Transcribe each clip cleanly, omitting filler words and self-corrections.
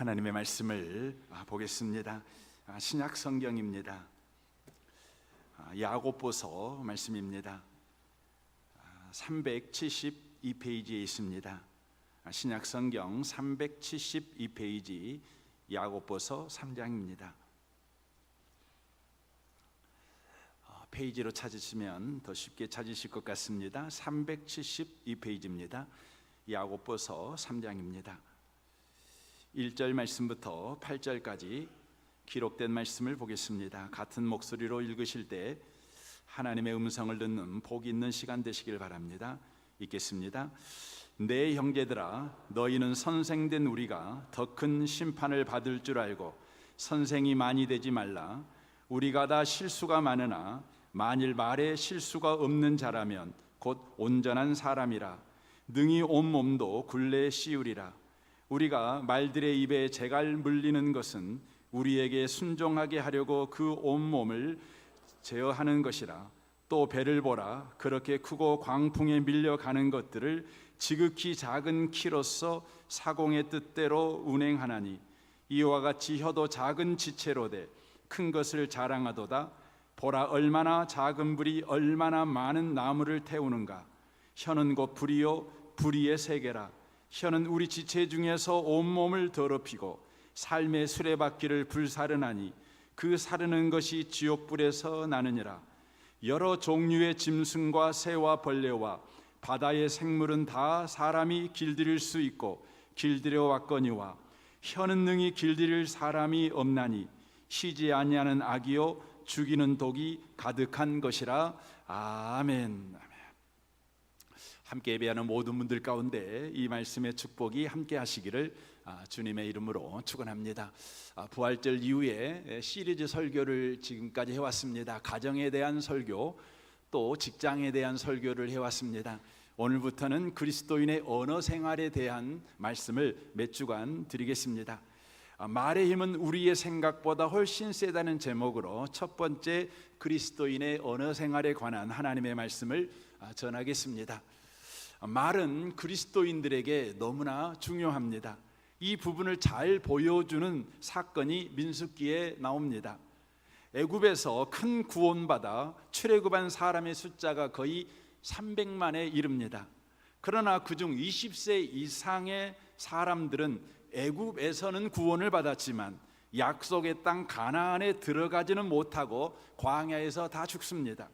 하나님의 말씀을 보겠습니다. 신약 성경입니다. 야고보서 말씀입니다. 372페이지에 있습니다. 신약 성경 372페이지 야고보서 3장입니다. 페이지로 찾으시면 더 쉽게 찾으실 것 같습니다. 372페이지입니다. 야고보서 3장입니다. 1절 말씀부터 8절까지 기록된 말씀을 보겠습니다. 같은 목소리로 읽으실 때 하나님의 음성을 듣는 복 있는 시간 되시길 바랍니다. 읽겠습니다. 내 형제들아, 너희는 선생된 우리가 더 큰 심판을 받을 줄 알고 선생이 많이 되지 말라. 우리가 다 실수가 많으나 만일 말에 실수가 없는 자라면 곧 온전한 사람이라. 능히 온몸도 굴레 씌우리라. 우리가 말들의 입에 재갈 물리는 것은 우리에게 순종하게 하려고 그 온몸을 제어하는 것이라. 또 배를 보라. 그렇게 크고 광풍에 밀려가는 것들을 지극히 작은 키로서 사공의 뜻대로 운행하나니 이와 같이 혀도 작은 지체로 돼 큰 것을 자랑하도다. 보라, 얼마나 작은 불이 얼마나 많은 나무를 태우는가. 혀는 곧 불이요 불의의 세계라. 혀는 우리 지체 중에서 온몸을 더럽히고 삶의 수레바퀴를 불사르나니 그 사르는 것이 지옥불에서 나느니라. 여러 종류의 짐승과 새와 벌레와 바다의 생물은 다 사람이 길들일 수 있고 길들여 왔거니와 혀는 능히 길들일 사람이 없나니 쉬지 아니하는 악이요 죽이는 독이 가득한 것이라. 아멘. 함께 예배하는 모든 분들 가운데 이 말씀의 축복이 함께 하시기를 주님의 이름으로 축원합니다. 부활절 이후에 시리즈 설교를 지금까지 해왔습니다. 가정에 대한 설교, 또 직장에 대한 설교를 해왔습니다. 오늘부터는 그리스도인의 언어 생활에 대한 말씀을 몇 주간 드리겠습니다. 말의 힘은 우리의 생각보다 훨씬 세다는 제목으로 첫 번째 그리스도인의 언어 생활에 관한 하나님의 말씀을 전하겠습니다. 말은 그리스도인들에게 너무나 중요합니다. 이 부분을 잘 보여주는 사건이 민수기에 나옵니다. 애굽에서 큰 구원받아 출애굽한 사람의 숫자가 거의 300만에 이릅니다. 그러나 그중 20세 이상의 사람들은 애굽에서는 구원을 받았지만 약속의 땅 가나안에 들어가지는 못하고 광야에서 다 죽습니다.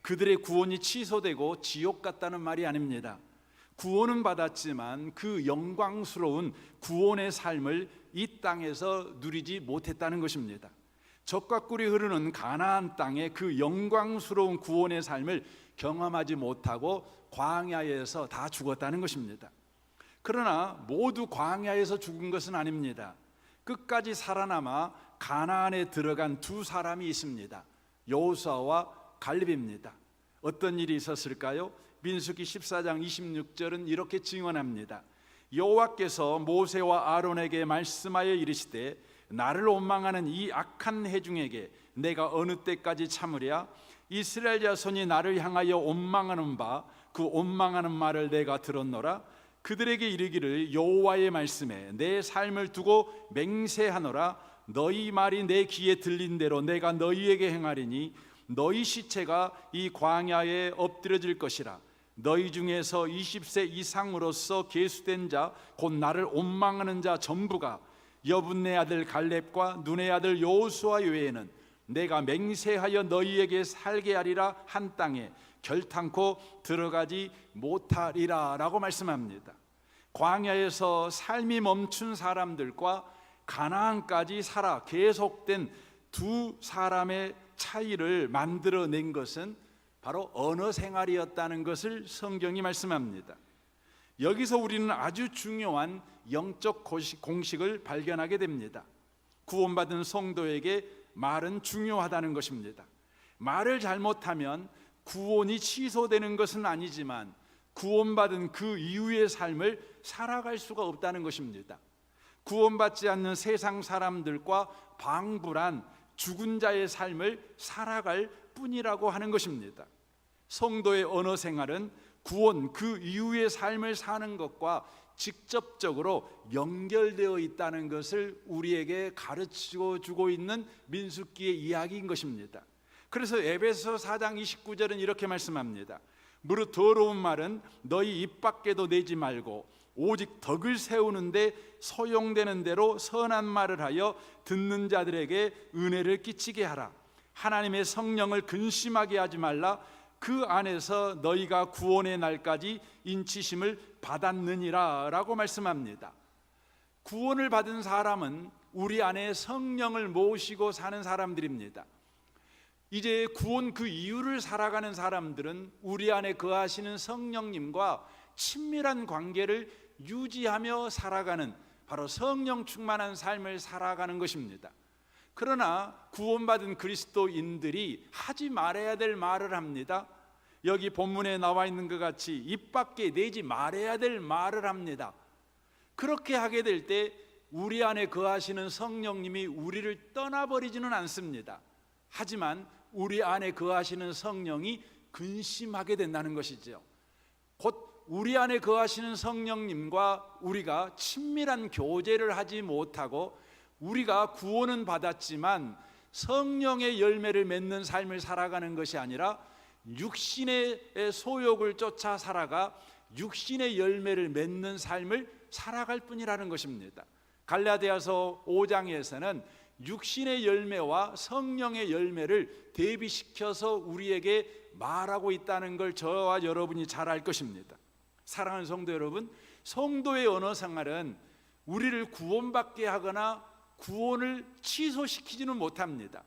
그들의 구원이 취소되고 지옥 같다는 말이 아닙니다. 구원은 받았지만 그 영광스러운 구원의 삶을 이 땅에서 누리지 못했다는 것입니다. 젖과 꿀이 흐르는 가나안 땅의 그 영광스러운 구원의 삶을 경험하지 못하고 광야에서 다 죽었다는 것입니다. 그러나 모두 광야에서 죽은 것은 아닙니다. 끝까지 살아남아 가나안에 들어간 두 사람이 있습니다. 여호수아와 갈렙입니다. 어떤 일이 있었을까요? 민수기 14장 26절은 이렇게 증언합니다. 여호와께서 모세와 아론에게 말씀하여 이르시되 나를 원망하는 이 악한 회중에게 내가 어느 때까지 참으랴? 이스라엘 자손이 나를 향하여 원망하는 바 그 원망하는 말을 내가 들었노라. 그들에게 이르기를 여호와의 말씀에 내 삶을 두고 맹세하노라. 너희 말이 내 귀에 들린 대로 내가 너희에게 행하리니 너희 시체가 이 광야에 엎드려질 것이라. 너희 중에서 20세 이상으로서 계수된 자 곧 나를 원망하는 자 전부가 여분네 아들 갈렙과 눈의 아들 여호수아 외에는 내가 맹세하여 너희에게 살게 하리라 한 땅에 결탄코 들어가지 못하리라 라고 말씀합니다. 광야에서 삶이 멈춘 사람들과 가나안까지 살아 계속된 두 사람의 차이를 만들어낸 것은 바로 언어 생활이었다는 것을 성경이 말씀합니다. 여기서 우리는 아주 중요한 영적 공식을 발견하게 됩니다. 구원받은 성도에게 말은 중요하다는 것입니다. 말을 잘못하면 구원이 취소되는 것은 아니지만 구원받은 그 이후의 삶을 살아갈 수가 없다는 것입니다. 구원받지 않는 세상 사람들과 방불한 죽은 자의 삶을 살아갈 뿐이라고 하는 것입니다. 성도의 언어 생활은 구원 그 이후의 삶을 사는 것과 직접적으로 연결되어 있다는 것을 우리에게 가르치고 주고 있는 민수기의 이야기인 것입니다. 그래서 에베소 4장 29절은 이렇게 말씀합니다. 무릇 더러운 말은 너희 입 밖에도 내지 말고 오직 덕을 세우는데 소용되는 대로 선한 말을 하여 듣는 자들에게 은혜를 끼치게 하라. 하나님의 성령을 근심하게 하지 말라. 그 안에서 너희가 구원의 날까지 인치심을 받았느니라 라고 말씀합니다. 구원을 받은 사람은 우리 안에 성령을 모시고 사는 사람들입니다. 이제 구원 그 이유를 살아가는 사람들은 우리 안에 거하시는 성령님과 친밀한 관계를 유지하며 살아가는, 바로 성령 충만한 삶을 살아가는 것입니다. 그러나 구원받은 그리스도인들이 하지 말아야 될 말을 합니다. 여기 본문에 나와 있는 것 같이 입 밖에 내지 말아야 될 말을 합니다. 그렇게 하게 될 때 우리 안에 거하시는 성령님이 우리를 떠나버리지는 않습니다. 하지만 우리 안에 거하시는 성령이 근심하게 된다는 것이죠. 곧 우리 안에 거하시는 성령님과 우리가 친밀한 교제를 하지 못하고, 우리가 구원은 받았지만 성령의 열매를 맺는 삶을 살아가는 것이 아니라 육신의 소욕을 쫓아 살아가 육신의 열매를 맺는 삶을 살아갈 뿐이라는 것입니다. 갈라디아서 5장에서는 육신의 열매와 성령의 열매를 대비시켜서 우리에게 말하고 있다는 걸 저와 여러분이 잘 알 것입니다. 사랑하는 성도 여러분, 성도의 언어 생활은 우리를 구원받게 하거나 구원을 취소시키지는 못합니다.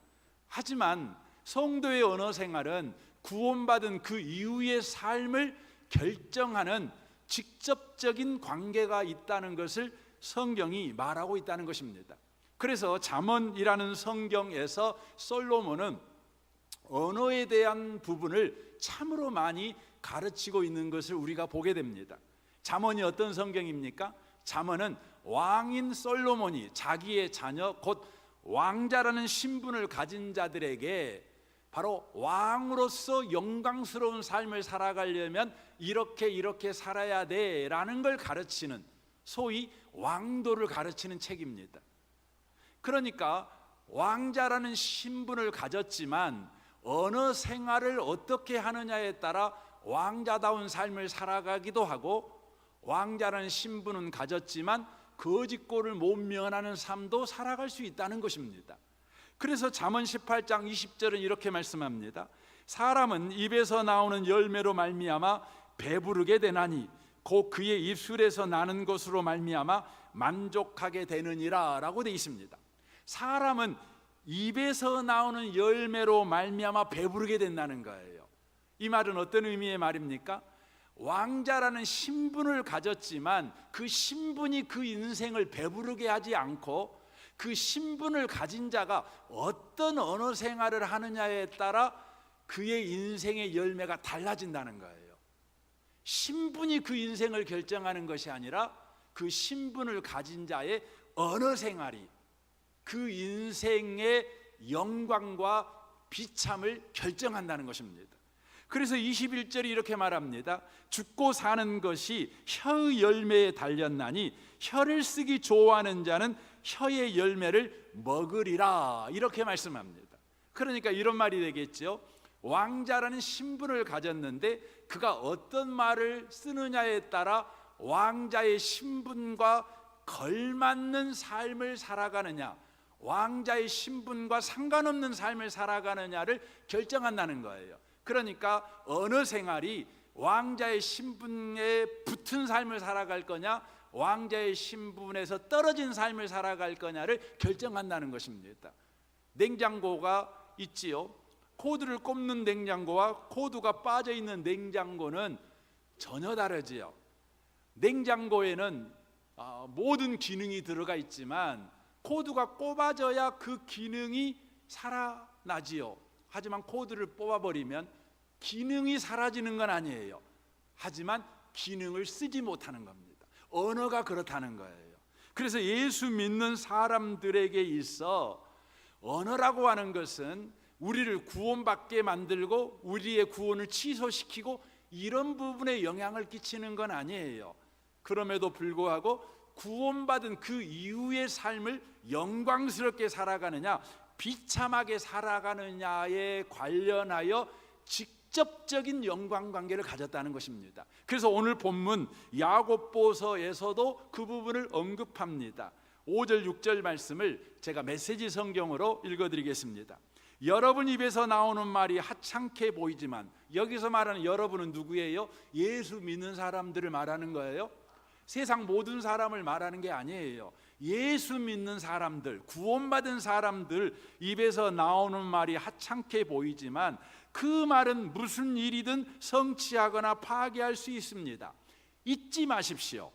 하지만 성도의 언어 생활은 구원받은 그 이후의 삶을 결정하는 직접적인 관계가 있다는 것을 성경이 말하고 있다는 것입니다. 그래서 잠언이라는 성경에서 솔로몬은 언어에 대한 부분을 참으로 많이 가르치고 있는 것을 우리가 보게 됩니다. 잠언이 어떤 성경입니까? 잠언은 왕인 솔로몬이 자기의 자녀, 곧 왕자라는 신분을 가진 자들에게 바로 왕으로서 영광스러운 삶을 살아가려면 이렇게 살아야 돼라는 걸 가르치는, 소위 왕도를 가르치는 책입니다. 그러니까 왕자라는 신분을 가졌지만 언어 생활을 어떻게 하느냐에 따라 왕자다운 삶을 살아가기도 하고, 왕자라는 신분은 가졌지만 거짓골을 못 면하는 삶도 살아갈 수 있다는 것입니다. 그래서 잠언 18장 20절은 이렇게 말씀합니다. 사람은 입에서 나오는 열매로 말미암아 배부르게 되나니 곧 그의 입술에서 나는 것으로 말미암아 만족하게 되느니라 라고 되어 있습니다. 사람은 입에서 나오는 열매로 말미암아 배부르게 된다는 거예요. 이 말은 어떤 의미의 말입니까? 왕자라는 신분을 가졌지만 그 신분이 그 인생을 배부르게 하지 않고, 그 신분을 가진 자가 어떤 언어 생활을 하느냐에 따라 그의 인생의 열매가 달라진다는 거예요. 신분이 그 인생을 결정하는 것이 아니라 그 신분을 가진 자의 언어 생활이 그 인생의 영광과 비참을 결정한다는 것입니다. 그래서 21절이 이렇게 말합니다. 죽고 사는 것이 혀의 열매에 달렸나니 혀를 쓰기 좋아하는 자는 혀의 열매를 먹으리라, 이렇게 말씀합니다. 그러니까 이런 말이 되겠죠. 왕자라는 신분을 가졌는데 그가 어떤 말을 쓰느냐에 따라 왕자의 신분과 걸맞는 삶을 살아가느냐, 왕자의 신분과 상관없는 삶을 살아가느냐를 결정한다는 거예요. 그러니까 언어 생활이 왕자의 신분에 붙은 삶을 살아갈 거냐, 왕자의 신분에서 떨어진 삶을 살아갈 거냐를 결정한다는 것입니다. 냉장고가 있지요. 코드를 꼽는 냉장고와 코드가 빠져 있는 냉장고는 전혀 다르지요. 냉장고에는 모든 기능이 들어가 있지만 코드가 꼽아져야 그 기능이 살아나지요. 하지만 코드를 뽑아버리면 기능이 사라지는 건 아니에요. 하지만 기능을 쓰지 못하는 겁니다. 언어가 그렇다는 거예요. 그래서 예수 믿는 사람들에게 있어 언어라고 하는 것은 우리를 구원받게 만들고 우리의 구원을 취소시키고 이런 부분에 영향을 끼치는 건 아니에요. 그럼에도 불구하고 구원받은 그 이후의 삶을 영광스럽게 살아가느냐, 비참하게 살아가느냐에 관련하여 직접적인 영광관계를 가졌다는 것입니다. 그래서 오늘 본문 야고보서에서도 그 부분을 언급합니다. 5절 6절 말씀을 제가 메시지 성경으로 읽어드리겠습니다. 여러분 입에서 나오는 말이 하찮게 보이지만, 여기서 말하는 여러분은 누구예요? 예수 믿는 사람들을 말하는 거예요. 세상 모든 사람을 말하는 게 아니에요. 예수 믿는 사람들, 구원받은 사람들 입에서 나오는 말이 하찮게 보이지만 그 말은 무슨 일이든 성취하거나 파괴할 수 있습니다. 잊지 마십시오.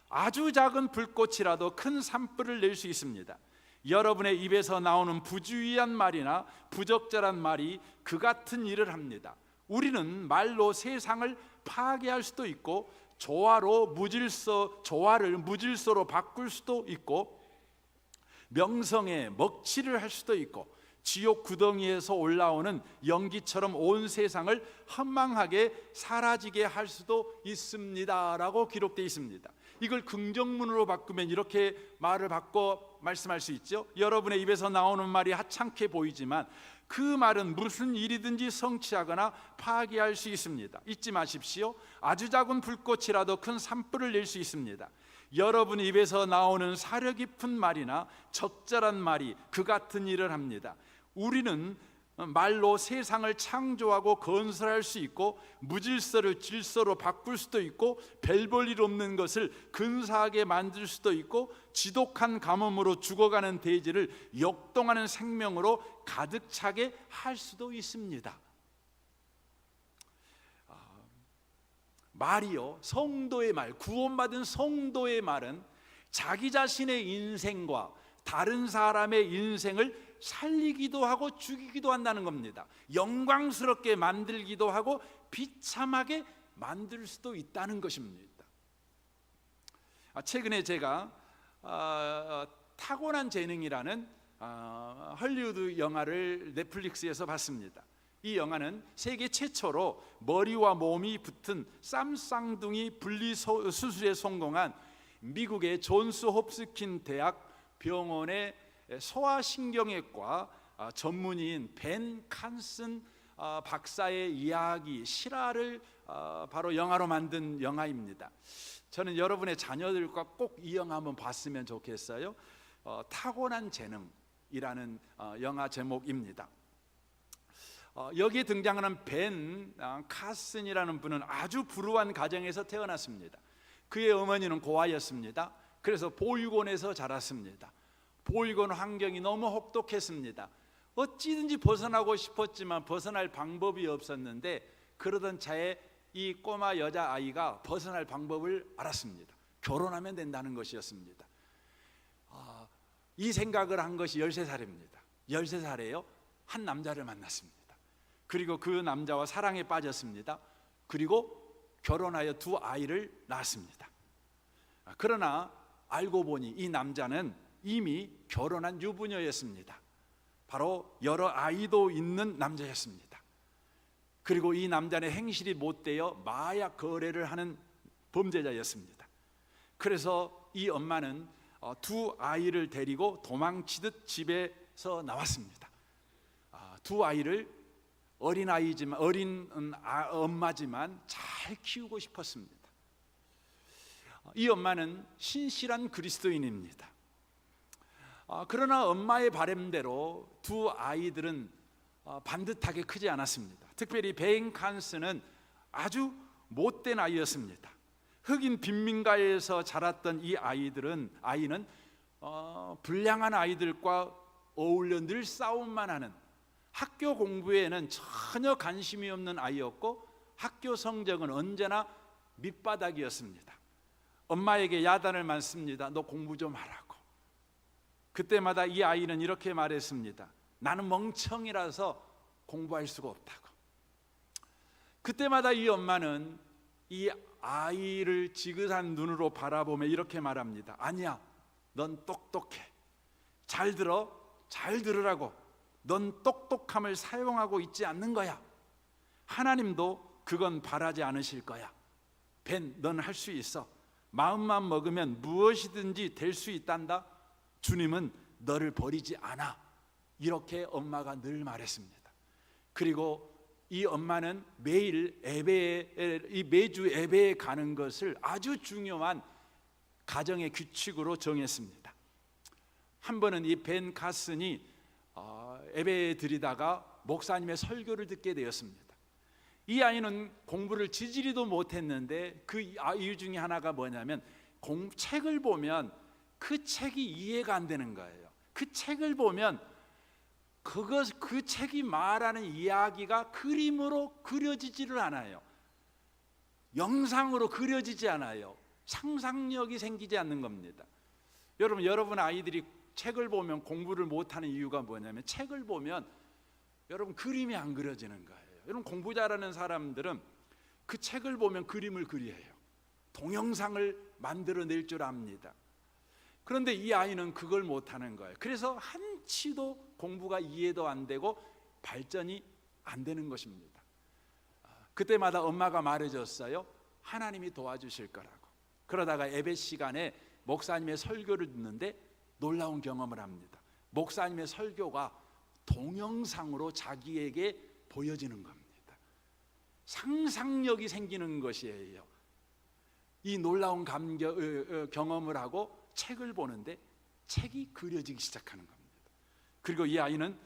아주 작은 불꽃이라도 큰 산불을 낼 수 있습니다. 여러분의 입에서 나오는 부주의한 말이나 부적절한 말이 그 같은 일을 합니다. 우리는 말로 세상을 파괴할 수도 있고, 조화를 무질서로 바꿀 수도 있고, 명성에 먹칠을 할 수도 있고, 지옥 구덩이에서 올라오는 연기처럼 온 세상을 허망하게 사라지게 할 수도 있습니다라고 기록되어 있습니다. 이걸 긍정문으로 바꾸면 이렇게 말을 바꿔 말씀할 수 있죠. 여러분의 입에서 나오는 말이 하찮게 보이지만 그 말은 무슨 일이든지 성취하거나 파괴할 수 있습니다. 잊지 마십시오. 아주 작은 불꽃이라도 큰 산불을 낼 수 있습니다. 여러분 입에서 나오는 사려 깊은 말이나 적절한 말이 그 같은 일을 합니다. 우리는 말로 세상을 창조하고 건설할 수 있고, 무질서를 질서로 바꿀 수도 있고, 별 볼 일 없는 것을 근사하게 만들 수도 있고, 지독한 가뭄으로 죽어가는 대지를 역동하는 생명으로 가득 차게 할 수도 있습니다. 말이요, 성도의 말, 구원받은 성도의 말은 자기 자신의 인생과 다른 사람의 인생을 살리기도 하고 죽이기도 한다는 겁니다. 영광스럽게 만들기도 하고 비참하게 만들 수도 있다는 것입니다. 최근에 제가 타고난 재능이라는 헐리우드 영화를 넷플릭스에서 봤습니다. 이 영화는 세계 최초로 머리와 몸이 붙은 쌈쌍둥이 분리 수술에 성공한 미국의 존스 홉스킨 대학 병원의 소아신경외과 전문의인 벤 칸슨 박사의 이야기 실화를 바로 영화로 만든 영화입니다. 저는 여러분의 자녀들과 꼭 이 영화 한번 봤으면 좋겠어요. 타고난 재능이라는 영화 제목입니다. 여기에 등장하는 벤 칸슨이라는 분은 아주 불우한 가정에서 태어났습니다. 그의 어머니는 고아였습니다. 그래서 보육원에서 자랐습니다. 보육원 환경이 너무 혹독했습니다. 어찌든지 벗어나고 싶었지만 벗어날 방법이 없었는데, 그러던 차에 이 꼬마 여자아이가 벗어날 방법을 알았습니다. 결혼하면 된다는 것이었습니다. 이 생각을 한 것이 13살입니다. 13살에요 한 남자를 만났습니다. 그리고 그 남자와 사랑에 빠졌습니다. 그리고 결혼하여 2 아이를 낳았습니다. 그러나 알고 보니 이 남자는 이미 결혼한 유부녀였습니다. 바로 여러 아이도 있는 남자였습니다. 그리고 이 남자는 행실이 못되어 마약 거래를 하는 범죄자였습니다. 그래서 이 엄마는 2 아이를 데리고 도망치듯 집에서 나왔습니다. 2 아이를 어린 엄마지만 잘 키우고 싶었습니다. 이 엄마는 신실한 그리스도인입니다. 그러나 엄마의 바람대로 2 아이들은 반듯하게 크지 않았습니다. 특별히 벤 칸슨은 아주 못된 아이였습니다. 흑인 빈민가에서 자랐던 이 아이는 불량한 아이들과 어울려 늘 싸움만 하는, 학교 공부에는 전혀 관심이 없는 아이였고, 학교 성적은 언제나 밑바닥이었습니다. 엄마에게 야단을 맞습니다. 너 공부 좀 하라고. 그때마다 이 아이는 이렇게 말했습니다. 나는 멍청이라서 공부할 수가 없다고. 그때마다 이 엄마는 이 아이를 지긋한 눈으로 바라보며 이렇게 말합니다. 아니야, 넌 똑똑해. 잘 들으라고. 넌 똑똑함을 사용하고 있지 않는 거야. 하나님도 그건 바라지 않으실 거야. 벤, 넌 할 수 있어. 마음만 먹으면 무엇이든지 될 수 있단다. 주님은 너를 버리지 않아. 이렇게 엄마가 늘 말했습니다. 그리고 이 엄마는 매주 예배에 가는 것을 아주 중요한 가정의 규칙으로 정했습니다. 한 번은 이 벤 카슨이 예배에 드리다가 목사님의 설교를 듣게 되었습니다. 이 아이는 공부를 지지리도 못했는데 그 이유 중에 하나가 뭐냐면 책을 보면 그 책이 이해가 안 되는 거예요. 그 책을 보면 그 책이 말하는 이야기가 그림으로 그려지지를 않아요. 영상으로 그려지지 않아요. 상상력이 생기지 않는 겁니다. 여러분 아이들이 책을 보면 공부를 못하는 이유가 뭐냐면 책을 보면 여러분 그림이 안 그려지는 거예요. 여러분 공부 잘하는 사람들은 그 책을 보면 그림을 그려요. 동영상을 만들어낼 줄 압니다. 그런데 이 아이는 그걸 못하는 거예요. 그래서 한치도 공부가 이해도 안 되고 발전이 안 되는 것입니다. 그때마다 엄마가 말해줬어요. 하나님이 도와주실 거라고. 그러다가 예배 시간에 목사님의 설교를 듣는데 놀라운 경험을 합니다. 목사님의 설교가 동영상으로 자기에게 보여지는 겁니다. 상상력이 생기는 것이에요. 이 놀라운 경험을 하고 책을 보는데 책이 그려지기 시작하는 겁니다. 그리고 이 아이는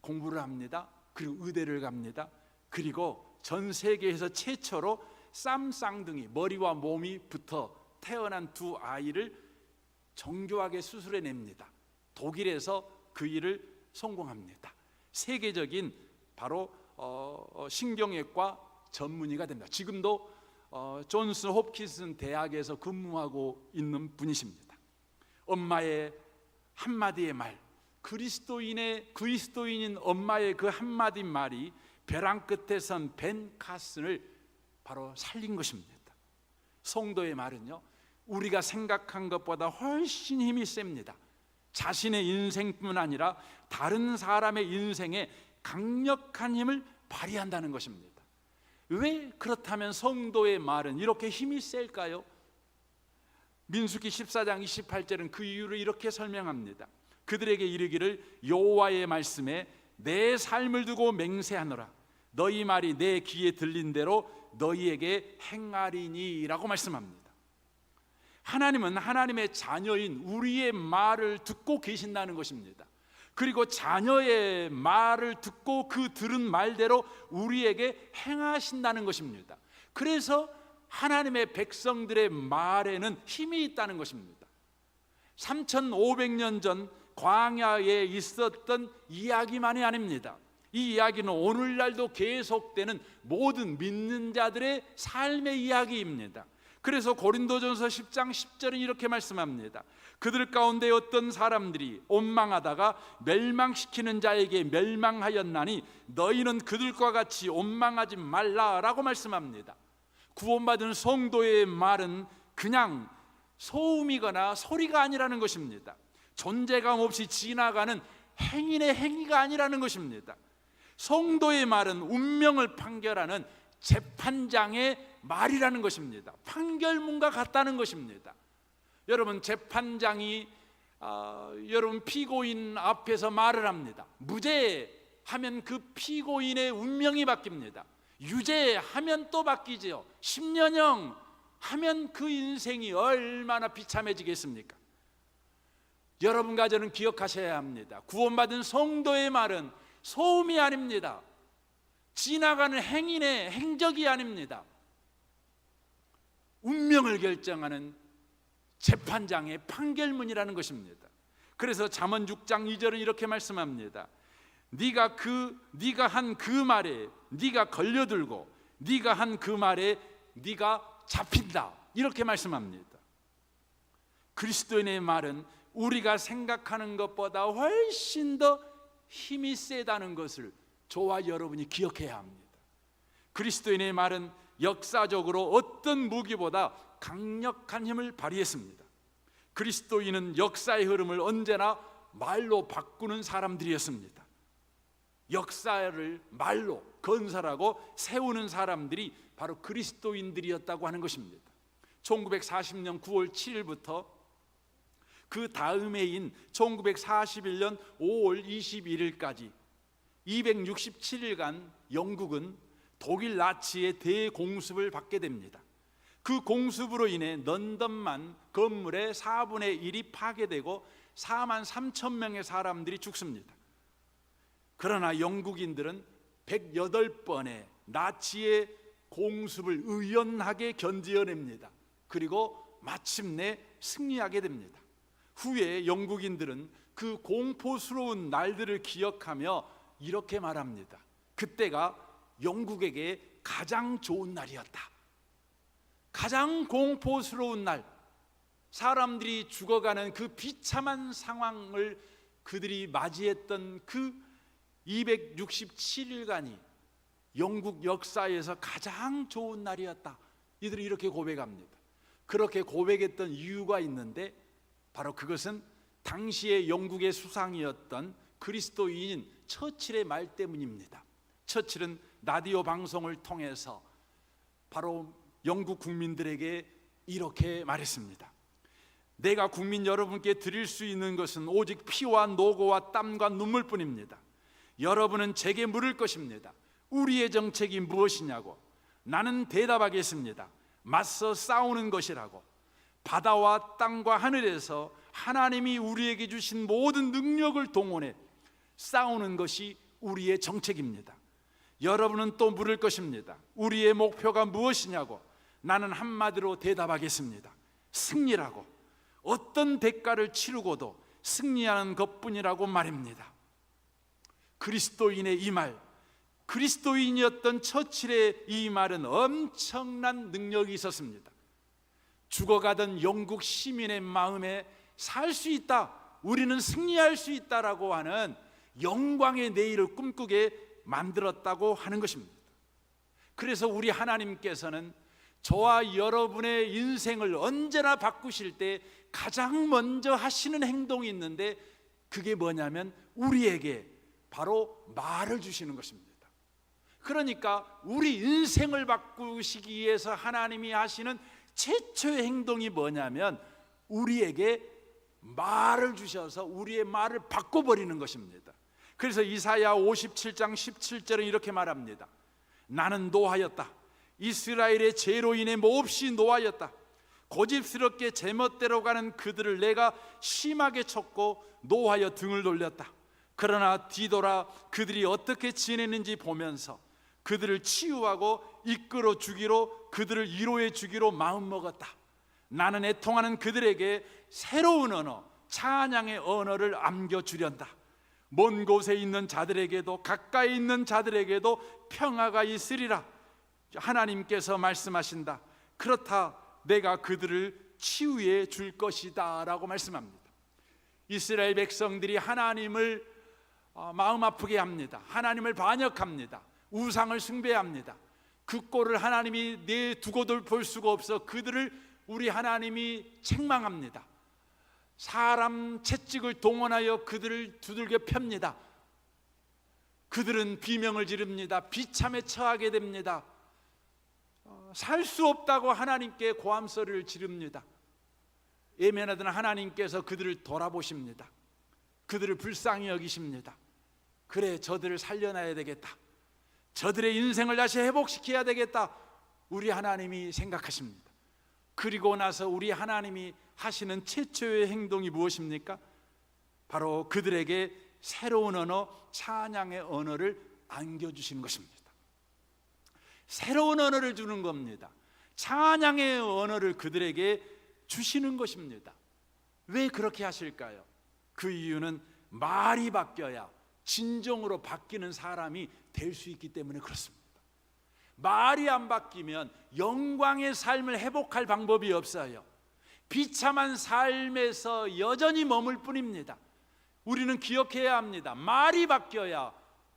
공부를 합니다. 그리고 의대를 갑니다. 그리고 전 세계에서 최초로 쌈쌍둥이, 머리와 몸이 붙어 태어난 두 아이를 정교하게 수술해냅니다. 독일에서 그 일을 성공합니다. 세계적인 바로 신경외과 전문의가 됩니다. 지금도 존스 홉킨스 대학에서 근무하고 있는 분이십니다. 엄마의 한마디의 말, 그리스도인인 엄마의 그 한마디 말이 벼랑 끝에 선 벤 카슨을 바로 살린 것입니다. 성도의 말은요, 우리가 생각한 것보다 훨씬 힘이 셉니다. 자신의 인생뿐 아니라 다른 사람의 인생에 강력한 힘을 발휘한다는 것입니다. 왜 그렇다면 성도의 말은 이렇게 힘이 셀까요? 민수기 14장 28절은 그 이유를 이렇게 설명합니다. 그들에게 이르기를 여호와의 말씀에 내 삶을 두고 맹세하노라. 너희 말이 내 귀에 들린 대로 너희에게 행하리니 라고 말씀합니다. 하나님은 하나님의 자녀인 우리의 말을 듣고 계신다는 것입니다. 그리고 자녀의 말을 듣고 그 들은 말대로 우리에게 행하신다는 것입니다. 그래서 하나님의 백성들의 말에는 힘이 있다는 것입니다. 3500년 전 광야에 있었던 이야기만이 아닙니다. 이 이야기는 오늘날도 계속되는 모든 믿는 자들의 삶의 이야기입니다. 그래서 고린도전서 10장 10절은 이렇게 말씀합니다. 그들 가운데 어떤 사람들이 온망하다가 멸망시키는 자에게 멸망하였나니 너희는 그들과 같이 온망하지 말라라고 말씀합니다. 구원받은 성도의 말은 그냥 소음이거나 소리가 아니라는 것입니다. 존재감 없이 지나가는 행인의 행위가 아니라는 것입니다. 성도의 말은 운명을 판결하는 재판장의 말이라는 것입니다. 판결문과 같다는 것입니다. 여러분, 재판장이 여러분 피고인 앞에서 말을 합니다. 무죄하면 그 피고인의 운명이 바뀝니다. 유죄하면 또 바뀌지요. 10년형 하면 그 인생이 얼마나 비참해지겠습니까? 여러분과 저는 기억하셔야 합니다. 구원받은 성도의 말은 소음이 아닙니다. 지나가는 행인의 행적이 아닙니다. 운명을 결정하는 재판장의 판결문이라는 것입니다. 그래서 잠언 6장 2절은 이렇게 말씀합니다. 네가 한 그 말에 네가 걸려들고 네가 한 그 말에 네가 잡힌다, 이렇게 말씀합니다. 그리스도인의 말은 우리가 생각하는 것보다 훨씬 더 힘이 세다는 것을 저와 여러분이 기억해야 합니다. 그리스도인의 말은 역사적으로 어떤 무기보다 강력한 힘을 발휘했습니다. 그리스도인은 역사의 흐름을 언제나 말로 바꾸는 사람들이었습니다. 역사를 말로 건설하고 세우는 사람들이 바로 그리스도인들이었다고 하는 것입니다. 1940년 9월 7일부터 그 다음 해인 1941년 5월 21일까지 267일간 영국은 독일 나치의 대공습을 받게 됩니다. 그 공습으로 인해 런던만 건물의 4분의 1이 파괴되고 4만 3천 명의 사람들이 죽습니다. 그러나 영국인들은 108번의 나치의 공습을 의연하게 견디어냅니다. 그리고 마침내 승리하게 됩니다. 후에 영국인들은 그 공포스러운 날들을 기억하며 이렇게 말합니다. 그때가 영국에게 가장 좋은 날이었다. 가장 공포스러운 날, 사람들이 죽어가는 그 비참한 상황을 그들이 맞이했던 그 267일간이 영국 역사에서 가장 좋은 날이었다. 이들이 이렇게 고백합니다. 그렇게 고백했던 이유가 있는데 바로 그것은 당시의 영국의 수상이었던 그리스도인인 처칠의 말 때문입니다. 처칠은 라디오 방송을 통해서 바로 영국 국민들에게 이렇게 말했습니다. 내가 국민 여러분께 드릴 수 있는 것은 오직 피와 노고와 땀과 눈물뿐입니다. 여러분은 제게 물을 것입니다. 우리의 정책이 무엇이냐고. 나는 대답하겠습니다. 맞서 싸우는 것이라고. 바다와 땅과 하늘에서 하나님이 우리에게 주신 모든 능력을 동원해 싸우는 것이 우리의 정책입니다. 여러분은 또 물을 것입니다. 우리의 목표가 무엇이냐고. 나는 한마디로 대답하겠습니다. 승리라고. 어떤 대가를 치르고도 승리하는 것뿐이라고 말입니다. 그리스도인의 이 말, 그리스도인이었던 처칠의 이 말은 엄청난 능력이 있었습니다. 죽어가던 영국 시민의 마음에 살 수 있다, 우리는 승리할 수 있다라고 하는 영광의 내일을 꿈꾸게 만들었다고 하는 것입니다. 그래서 우리 하나님께서는 저와 여러분의 인생을 언제나 바꾸실 때 가장 먼저 하시는 행동이 있는데 그게 뭐냐면 우리에게 바로 말을 주시는 것입니다. 그러니까 우리 인생을 바꾸시기 위해서 하나님이 하시는 최초의 행동이 뭐냐면 우리에게 말을 주셔서 우리의 말을 바꿔버리는 것입니다. 그래서 이사야 57장 17절은 이렇게 말합니다. 나는 노하였다. 이스라엘의 죄로 인해 몹시 노하였다. 고집스럽게 제멋대로 가는 그들을 내가 심하게 쳤고 노하여 등을 돌렸다. 그러나 뒤돌아 그들이 어떻게 지내는지 보면서 그들을 치유하고 이끌어 주기로, 그들을 위로해 주기로 마음먹었다. 나는 애통하는 그들에게 새로운 언어, 찬양의 언어를 안겨주련다. 먼 곳에 있는 자들에게도 가까이 있는 자들에게도 평화가 있으리라. 하나님께서 말씀하신다. 그렇다, 내가 그들을 치유해 줄 것이다 라고 말씀합니다. 이스라엘 백성들이 하나님을 마음 아프게 합니다. 하나님을 반역합니다. 우상을 숭배합니다. 그 꼴을 하나님이 내두고도 볼 수가 없어 그들을 우리 하나님이 책망합니다. 사람 채찍을 동원하여 그들을 두들겨 팹니다. 그들은 비명을 지릅니다. 비참에 처하게 됩니다. 살 수 없다고 하나님께 고함소리를 지릅니다. 예면하던 하나님께서 그들을 돌아보십니다. 그들을 불쌍히 여기십니다. 그래, 저들을 살려놔야 되겠다. 저들의 인생을 다시 회복시켜야 되겠다. 우리 하나님이 생각하십니다. 그리고 나서 우리 하나님이 하시는 최초의 행동이 무엇입니까? 바로 그들에게 새로운 언어, 찬양의 언어를 안겨주시는 것입니다. 새로운 언어를 주는 겁니다. 찬양의 언어를 그들에게 주시는 것입니다. 왜 그렇게 하실까요? 그 이유는 말이 바뀌어야 진정으로 바뀌는 사람이 될 수 있기 때문에 그렇습니다. 말이 안 바뀌면 영광의 삶을 회복할 방법이 없어요. 비참한 삶에서 여전히 머물 뿐입니다. 우리는 기억해야 합니다. 말이 바뀌어야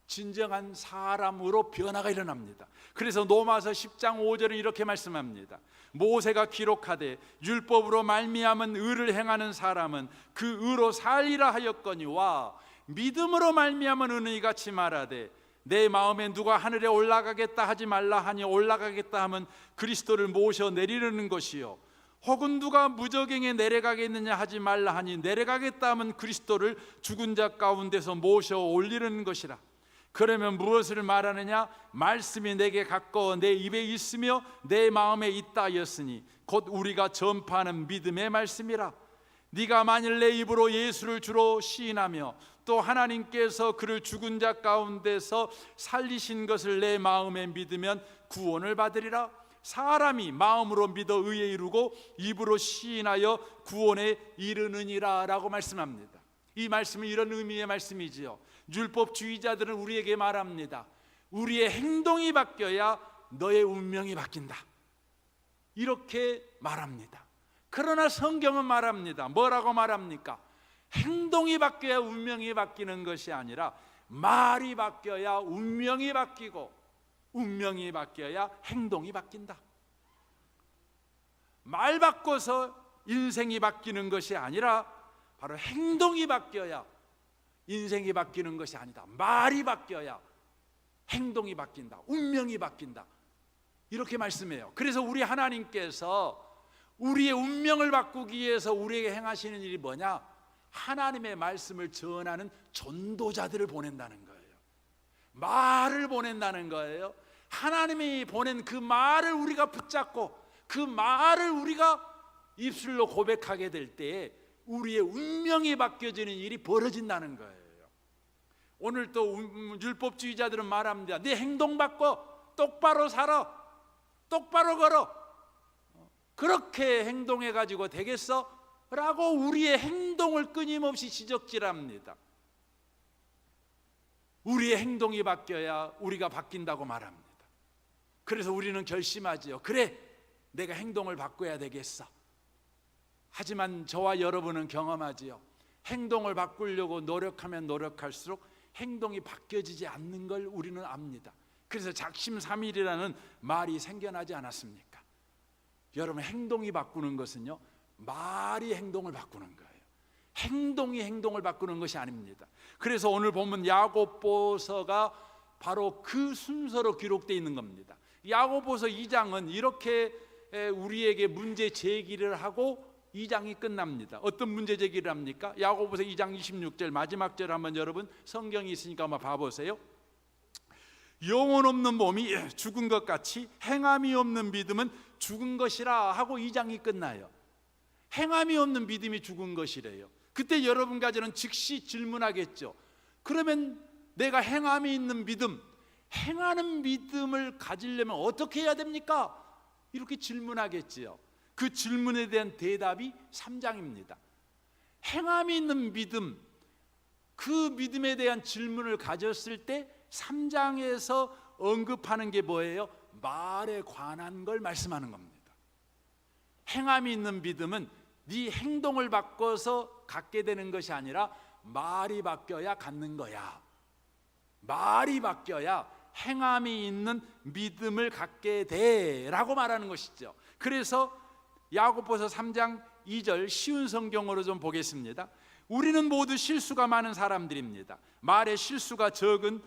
진정한 사람으로 변화가 일어납니다. 그래서 로마서 10장 5절은 이렇게 말씀합니다. 모세가 기록하되 율법으로 말미암은 의를 행하는 사람은 그 의로 살리라 하였거니와 믿음으로 말미암은 은의 같이 말하되 내 마음에 누가 하늘에 올라가겠다 하지 말라 하니 올라가겠다 하면 그리스도를 모셔 내리려는 것이요 혹은 누가 무저갱에 내려가겠느냐 하지 말라 하니 내려가겠다 하면 그리스도를 죽은 자 가운데서 모셔 올리는 것이라. 그러면 무엇을 말하느냐? 말씀이 내게 가까워 내 입에 있으며 내 마음에 있다 하였으니 곧 우리가 전파하는 믿음의 말씀이라. 네가 만일 내 입으로 예수를 주로 시인하며 또 하나님께서 그를 죽은 자 가운데서 살리신 것을 내 마음에 믿으면 구원을 받으리라. 사람이 마음으로 믿어 의에 이르고 입으로 시인하여 구원에 이르느니라 라고 말씀합니다. 이 말씀은 이런 의미의 말씀이지요. 율법주의자들은 우리에게 말합니다. 우리의 행동이 바뀌어야 너의 운명이 바뀐다, 이렇게 말합니다. 그러나 성경은 말합니다. 뭐라고 말합니까? 행동이 바뀌어야 운명이 바뀌는 것이 아니라 말이 바뀌어야 운명이 바뀌고 운명이 바뀌어야 행동이 바뀐다. 말 바꿔서 인생이 바뀌는 것이 아니라 바로 행동이 바뀌어야 인생이 바뀌는 것이 아니다. 말이 바뀌어야 행동이 바뀐다, 운명이 바뀐다, 이렇게 말씀해요. 그래서 우리 하나님께서 우리의 운명을 바꾸기 위해서 우리에게 행하시는 일이 뭐냐? 하나님의 말씀을 전하는 전도자들을 보낸다는 거예요. 말을 보낸다는 거예요. 하나님이 보낸 그 말을 우리가 붙잡고 그 말을 우리가 입술로 고백하게 될 때에 우리의 운명이 바뀌어지는 일이 벌어진다는 거예요. 오늘 또 율법주의자들은 말합니다. 네 행동 바꿔, 똑바로 살아, 똑바로 걸어, 그렇게 행동해 가지고 되겠어? 라고 우리의 행동을 끊임없이 지적질합니다. 우리의 행동이 바뀌어야 우리가 바뀐다고 말합니다. 그래서 우리는 결심하지요. 그래, 내가 행동을 바꿔야 되겠어. 하지만 저와 여러분은 경험하지요. 행동을 바꾸려고 노력하면 노력할수록 행동이 바뀌어지지 않는 걸 우리는 압니다. 그래서 작심삼일이라는 말이 생겨나지 않았습니까? 여러분, 행동이 바꾸는 것은요, 말이 행동을 바꾸는 거예요. 행동이 행동을 바꾸는 것이 아닙니다. 그래서 오늘 보면 야고보서가 바로 그 순서로 기록되어 있는 겁니다. 야고보서 2장은 이렇게 우리에게 문제 제기를 하고 2장이 끝납니다. 어떤 문제 제기를 합니까? 야고보서 2장 26절 마지막 절 한번 여러분 성경이 있으니까 한번 봐보세요. 영혼 없는 몸이 죽은 것 같이 행함이 없는 믿음은 죽은 것이라 하고 2장이 끝나요. 행함이 없는 믿음이 죽은 것이래요. 그때 여러분 가지는 즉시 질문하겠죠. 그러면 내가 행함이 있는 믿음, 행하는 믿음을 가지려면 어떻게 해야 됩니까? 이렇게 질문하겠지요. 그 질문에 대한 대답이 3장입니다. 행함이 있는 믿음, 그 믿음에 대한 질문을 가졌을 때 3장에서 언급하는 게 뭐예요? 말에 관한 걸 말씀하는 겁니다. 행함이 있는 믿음은 네 행동을 바꿔서 갖게 되는 것이 아니라 말이 바뀌어야 갖는 거야. 말이 바뀌어야 행함이 있는 믿음을 갖게 돼라고 말하는 것이죠. 그래서 야고보서 3장 2절 쉬운 성경으로 좀 보겠습니다. 우리는 모두 실수가 많은 사람들입니다. 말에 실수가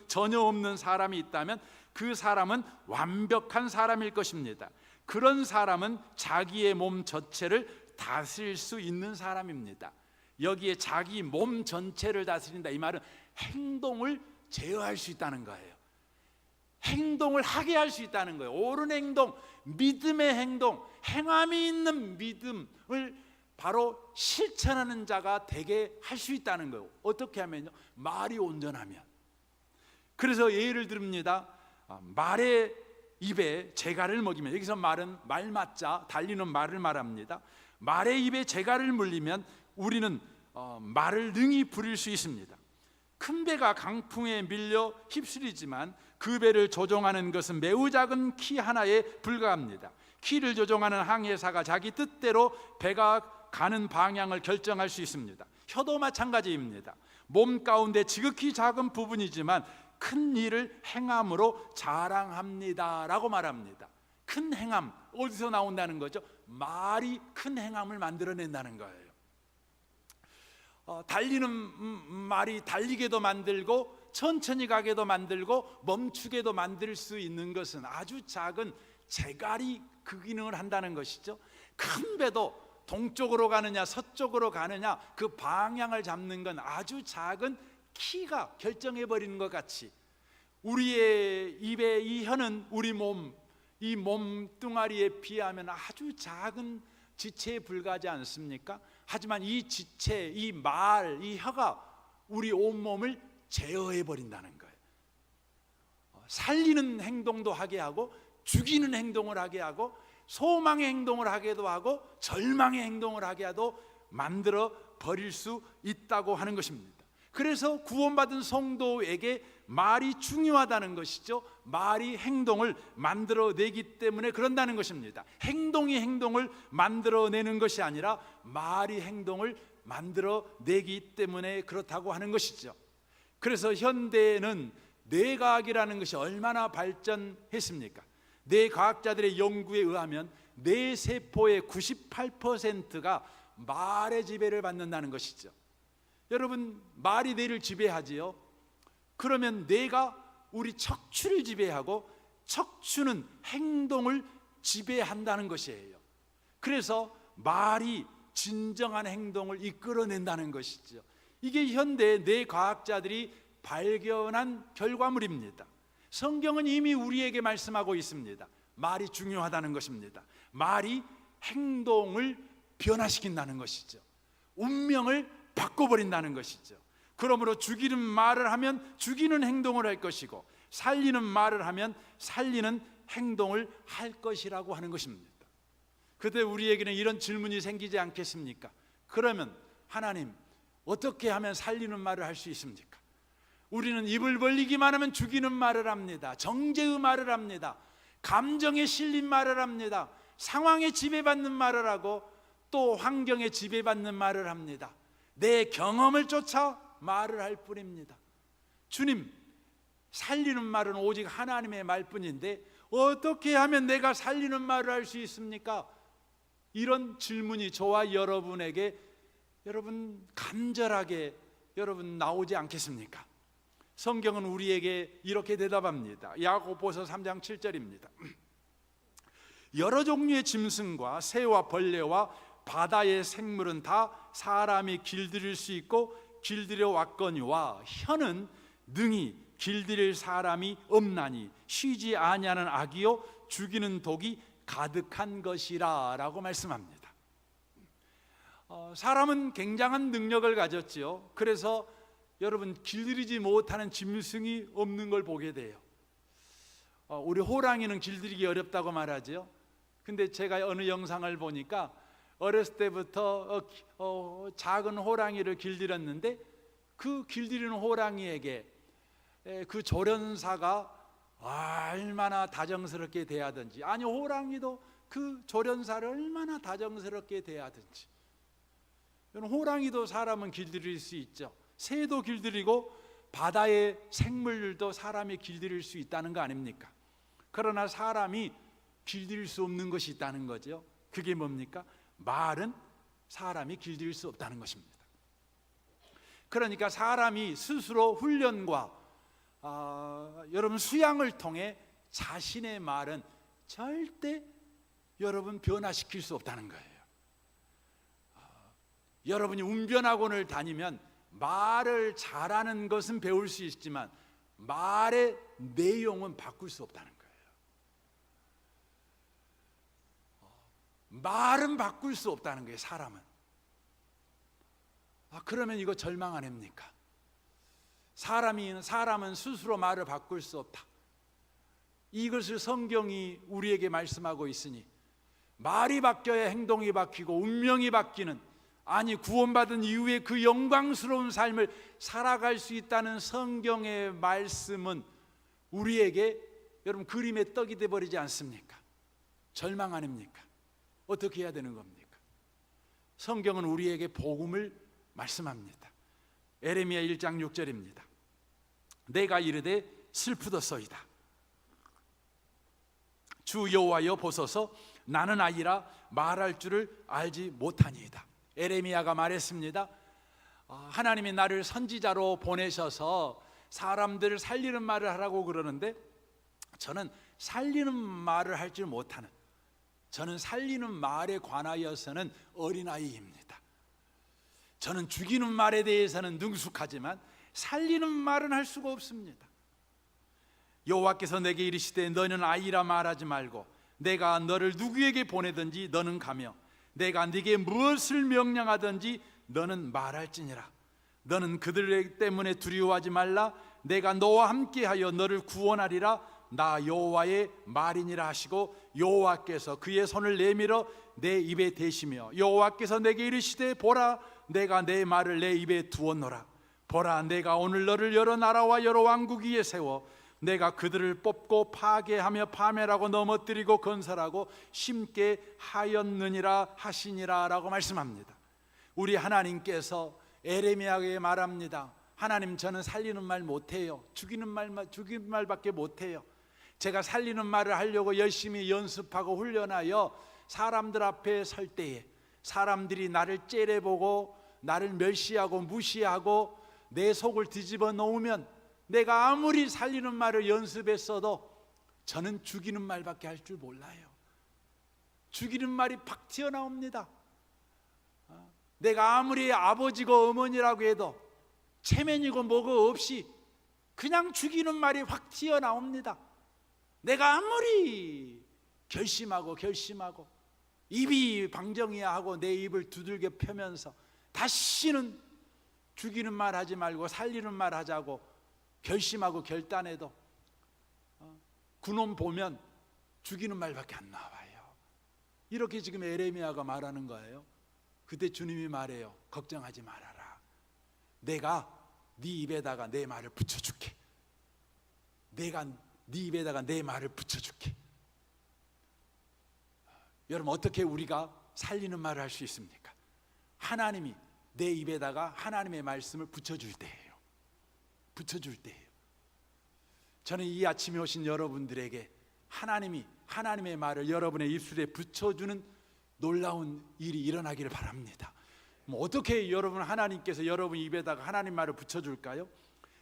전혀 없는 사람이 있다면 그 사람은 완벽한 사람일 것입니다. 그런 사람은 자기의 몸 전체를 다스릴 수 있는 사람입니다. 여기에 자기 몸 전체를 다스린다, 이 말은 행동을 제어할 수 있다는 거예요. 행동을 하게 할 수 있다는 거예요. 옳은 행동, 믿음의 행동, 행함이 있는 믿음을 바로 실천하는 자가 되게 할 수 있다는 거예요. 어떻게 하면요? 말이 온전하면. 그래서 예를 듭니다. 말의 입에 재갈을 먹이면, 여기서 말은 말맞자, 달리는 말을 말합니다. 말의 입에 재갈을 물리면 우리는 말을 능히 부릴 수 있습니다. 큰 배가 강풍에 밀려 휩쓸리지만 그 배를 조종하는 것은 매우 작은 키 하나에 불과합니다. 키를 조종하는 항해사가 자기 뜻대로 배가 가는 방향을 결정할 수 있습니다. 혀도 마찬가지입니다. 몸 가운데 지극히 작은 부분이지만 큰 일을 행함으로 자랑합니다 라고 말합니다. 큰 행함, 어디서 나온다는 거죠? 말이 큰 행함을 만들어낸다는 거예요. 달리는 말이 달리게도 만들고 천천히 가게도 만들고 멈추게도 만들 수 있는 것은 아주 작은 재갈이 그 기능을 한다는 것이죠. 큰 배도 동쪽으로 가느냐 서쪽으로 가느냐 그 방향을 잡는 건 아주 작은 키가 결정해 버리는 것 같이 우리의 입의 이 혀는 우리 이 몸뚱아리에 비하면 아주 작은 지체에 불과하지 않습니까? 하지만 이 지체, 이 말, 이 혀가 우리 온몸을 제어해 버린다는 거예요. 살리는 행동도 하게 하고 죽이는 행동을 하게 하고 소망의 행동을 하게도 하고 절망의 행동을 하게 하도 만들어 버릴 수 있다고 하는 것입니다. 그래서 구원받은 성도에게 말이 중요하다는 것이죠. 말이 행동을 만들어내기 때문에 그런다는 것입니다. 행동이 행동을 만들어내는 것이 아니라 말이 행동을 만들어내기 때문에 그렇다고 하는 것이죠. 그래서 현대에는 뇌과학이라는 것이 얼마나 발전했습니까? 뇌과학자들의 연구에 의하면 뇌세포의 98%가 말의 지배를 받는다는 것이죠. 여러분, 말이 뇌를 지배하지요. 그러면 뇌가 우리 척추를 지배하고 척추는 행동을 지배한다는 것이에요. 그래서 말이 진정한 행동을 이끌어낸다는 것이죠. 이게 현대 뇌과학자들이 발견한 결과물입니다. 성경은 이미 우리에게 말씀하고 있습니다. 말이 중요하다는 것입니다. 말이 행동을 변화시킨다는 것이죠. 운명을 바꿔버린다는 것이죠. 그러므로 죽이는 말을 하면 죽이는 행동을 할 것이고 살리는 말을 하면 살리는 행동을 할 것이라고 하는 것입니다. 그때 우리에게는 이런 질문이 생기지 않겠습니까? 그러면 하나님, 어떻게 하면 살리는 말을 할 수 있습니까? 우리는 입을 벌리기만 하면 죽이는 말을 합니다. 정죄의 말을 합니다. 감정에 실린 말을 합니다. 상황에 지배받는 말을 하고 또 환경에 지배받는 말을 합니다. 내 경험을 쫓아 말을 할 뿐입니다. 주님, 살리는 말은 오직 하나님의 말뿐인데 어떻게 하면 내가 살리는 말을 할 수 있습니까? 이런 질문이 저와 여러분에게 여러분 간절하게 여러분 나오지 않겠습니까? 성경은 우리에게 이렇게 대답합니다. 야고보서 3장 7절입니다. 여러 종류의 짐승과 새와 벌레와 바다의 생물은 다 사람이 길들일 수 있고 길들여 왔거니와 혀는 능히 길들일 사람이 없나니 쉬지 아니하는 악이요 죽이는 독이 가득한 것이라 라고 말씀합니다. 사람은 굉장한 능력을 가졌지요. 그래서 여러분 길들이지 못하는 짐승이 없는 걸 보게 돼요. 우리 호랑이는 길들이기 어렵다고 말하죠. 근데 제가 어느 영상을 보니까 어렸을 때부터 작은 호랑이를 길들였는데 그 길들이는 호랑이에게 그 조련사가 얼마나 다정스럽게 대하든지, 아니 호랑이도 그 조련사를 얼마나 다정스럽게 대하든지, 호랑이도 사람은 길들일 수 있죠. 새도 길들이고 바다의 생물들도 사람이 길들일 수 있다는 거 아닙니까? 그러나 사람이 길들일 수 없는 것이 있다는 거죠. 그게 뭡니까? 말은 사람이 길들일 수 없다는 것입니다. 그러니까 사람이 스스로 훈련과 여러분 수양을 통해 자신의 말은 절대 여러분 변화시킬 수 없다는 거예요. 여러분이 운변학원을 다니면 말을 잘하는 것은 배울 수 있지만 말의 내용은 바꿀 수 없다는 거예요. 말은 바꿀 수 없다는 거예요. 사람은. 그러면 이거 절망 아닙니까? 사람은 스스로 말을 바꿀 수 없다. 이것을 성경이 우리에게 말씀하고 있으니 말이 바뀌어야 행동이 바뀌고 운명이 바뀌는, 아니 구원받은 이후에 그 영광스러운 삶을 살아갈 수 있다는 성경의 말씀은 우리에게 여러분 그림의 떡이 되어버리지 않습니까? 절망 아닙니까? 어떻게 해야 되는 겁니까? 성경은 우리에게 복음을 말씀합니다. 에레미야 1장 6절입니다. 내가 이르되 슬프도소이다. 주 여호와여 보소서, 나는 아이라 말할 줄을 알지 못하니이다. 에레미야가 말했습니다. 하나님이 나를 선지자로 보내셔서 사람들을 살리는 말을 하라고 그러는데 저는 살리는 말을 할 줄 못하는, 저는 살리는 말에 관하여서는 어린아이입니다. 저는 죽이는 말에 대해서는 능숙하지만 살리는 말은 할 수가 없습니다. 여호와께서 내게 이르시되 너는 아이라 말하지 말고 내가 너를 누구에게 보내든지 너는 가며 내가 네게 무엇을 명령하든지 너는 말할지니라. 너는 그들 때문에 두려워하지 말라. 내가 너와 함께하여 너를 구원하리라. 나 여호와의 말이니라 하시고 여호와께서 그의 손을 내밀어 내 입에 대시며 여호와께서 내게 이르시되 보라 내가 내 말을 내 입에 두었노라. 보라 내가 오늘 너를 여러 나라와 여러 왕국 위에 세워 내가 그들을 뽑고 파괴하며 파멸하고 넘어뜨리고 건설하고 심게 하였느니라 하시니라 라고 말씀합니다. 우리 하나님께서 에레미야에게 말합니다. 하나님, 저는 살리는 말 못해요. 죽이는 말밖에 못해요. 제가 살리는 말을 하려고 열심히 연습하고 훈련하여 사람들 앞에 설 때에 사람들이 나를 째려보고 나를 멸시하고 무시하고 내 속을 뒤집어 놓으면 내가 아무리 살리는 말을 연습했어도 저는 죽이는 말밖에 할 줄 몰라요. 죽이는 말이 팍 튀어나옵니다. 내가 아무리 아버지고 어머니라고 해도 체면이고 뭐고 없이 그냥 죽이는 말이 확 튀어나옵니다. 내가 아무리 결심하고 입이 방정이야 하고 내 입을 두들겨 펴면서 다시는 죽이는 말 하지 말고 살리는 말 하자고 결심하고 결단해도 그놈 보면 죽이는 말밖에 안 나와요. 이렇게 지금 에레미야가 말하는 거예요. 그때 주님이 말해요. 걱정하지 말아라. 내가 네 입에다가 내 말을 붙여줄게. 내가 네 입에다가 내 말을 붙여줄게. 여러분, 어떻게 우리가 살리는 말을 할 수 있습니까? 하나님이 내 입에다가 하나님의 말씀을 붙여줄 때예요. 붙여줄 때예요. 저는 이 아침에 오신 여러분들에게 하나님이 하나님의 말을 여러분의 입술에 붙여주는 놀라운 일이 일어나기를 바랍니다. 어떻게 여러분 하나님께서 여러분 입에다가 하나님 말을 붙여줄까요?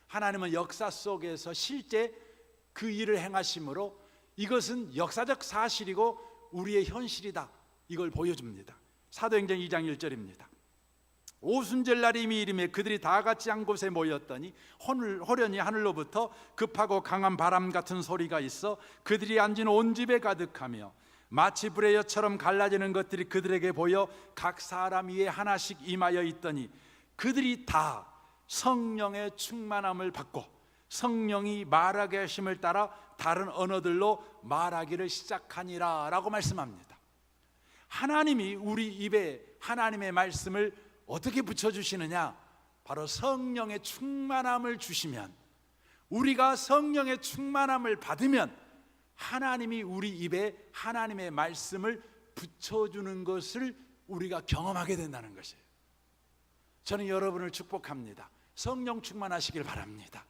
하나님은 역사 속에서 실제 그 일을 행하심으로 이것은 역사적 사실이고 우리의 현실이다, 이걸 보여줍니다. 사도행전 2장 1절입니다. 오순절 날이 이미 이름에 그들이 다 같이 한 곳에 모였더니 호련히 하늘로부터 급하고 강한 바람 같은 소리가 있어 그들이 앉은 온 집에 가득하며 마치 불의 엿처럼 갈라지는 것들이 그들에게 보여 각 사람 위에 하나씩 임하여 있더니 그들이 다 성령의 충만함을 받고 성령이 말하게 하심을 따라 다른 언어들로 말하기를 시작하니라 라고 말씀합니다. 하나님이 우리 입에 하나님의 말씀을 어떻게 붙여주시느냐? 바로 성령의 충만함을 주시면, 우리가 성령의 충만함을 받으면 하나님이 우리 입에 하나님의 말씀을 붙여주는 것을 우리가 경험하게 된다는 것이에요. 저는 여러분을 축복합니다. 성령 충만하시길 바랍니다.